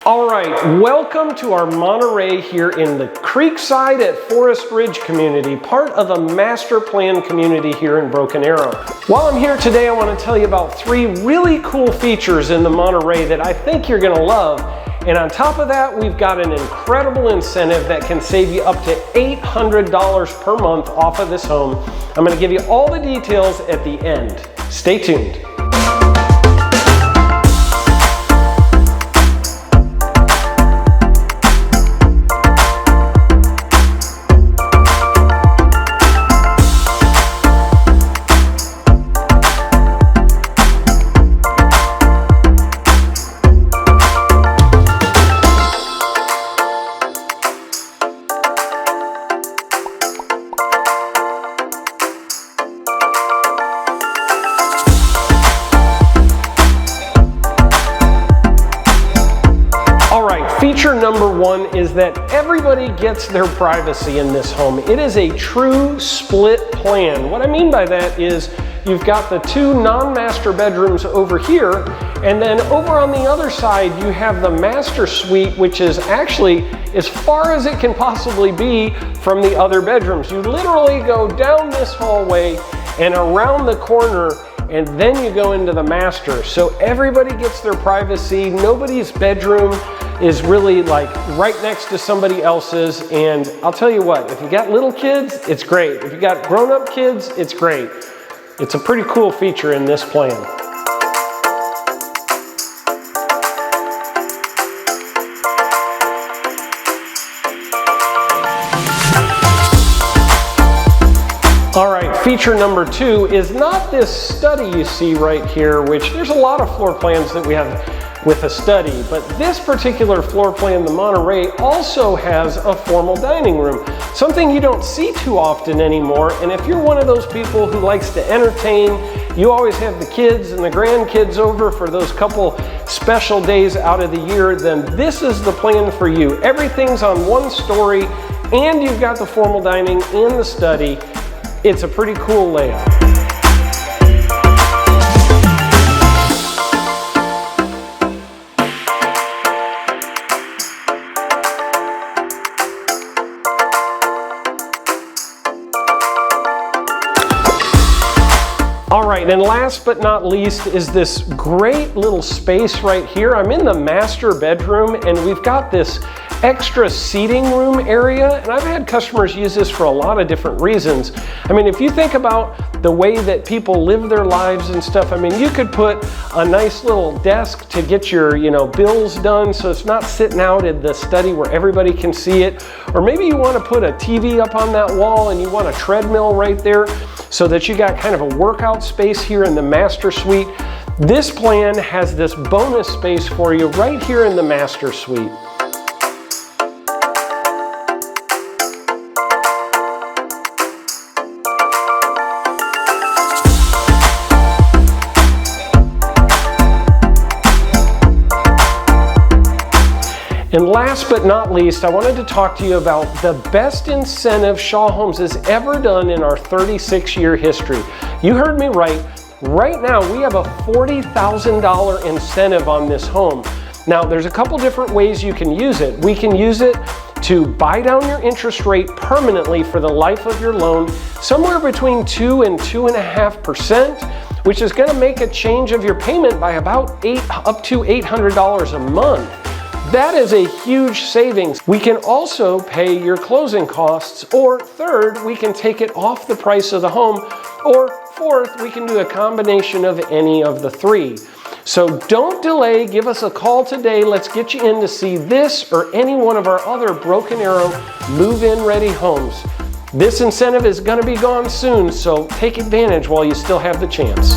All right, welcome to our Monterey here in the Creekside at Forest Ridge community, part of a master plan community here in Broken Arrow. While I'm here today, I want to tell you about three really cool features in the Monterey that I think you're going to love. And on top of that, we've got an incredible incentive that can save you up to $800 per month off of this home. I'm going to give you all the details at the end. Stay tuned. Feature number one is that everybody gets their privacy in this home. It is a true split plan. What I mean by that is you've got the two non-master bedrooms over here, and then over on the other side you have the master suite, which is actually as far as it can possibly be from the other bedrooms. You literally go down this hallway and around the corner, and then you go into the master. So everybody gets their privacy. Nobody's bedroom is really like right next to somebody else's. And I'll tell you what, if you got little kids, it's great. If you got grown-up kids, it's great. It's a pretty cool feature in this plan. All right, feature number two is not this study you see right here, which there's a lot of floor plans that we have with a study, but this particular floor plan, the Monterey, also has a formal dining room, something you don't see too often anymore. And if you're one of those people who likes to entertain, you always have the kids and the grandkids over for those couple special days out of the year, then this is the plan for you. Everything's on one story, and you've got the formal dining and the study. It's a pretty cool layout. All right, and last but not least is this great little space right here. I'm in the master bedroom, and we've got this extra seating room area, and I've had customers use this for a lot of different reasons. I mean, if you think about the way that people live their lives and stuff, I mean, you could put a nice little desk to get your, bills done, so it's not sitting out in the study where everybody can see it. Or maybe you want to put a TV up on that wall and you want a treadmill right there so that you got kind of a workout space here in the master suite. This plan has this bonus space for you right here in the master suite. And last but not least, I wanted to talk to you about the best incentive Shaw Homes has ever done in our 36-year history. You heard me right. Right now, we have a $40,000 incentive on this home. Now, there's a couple different ways you can use it. We can use it to buy down your interest rate permanently for the life of your loan, somewhere between 2 and 2.5%, which is going to make a change of your payment by about up to $800 a month. That is a huge savings. We can also pay your closing costs, or third, we can take it off the price of the home, or fourth, we can do a combination of any of the three. So don't delay, give us a call today. Let's get you in to see this or any one of our other Broken Arrow move-in ready homes. This incentive is going to be gone soon, so take advantage while you still have the chance.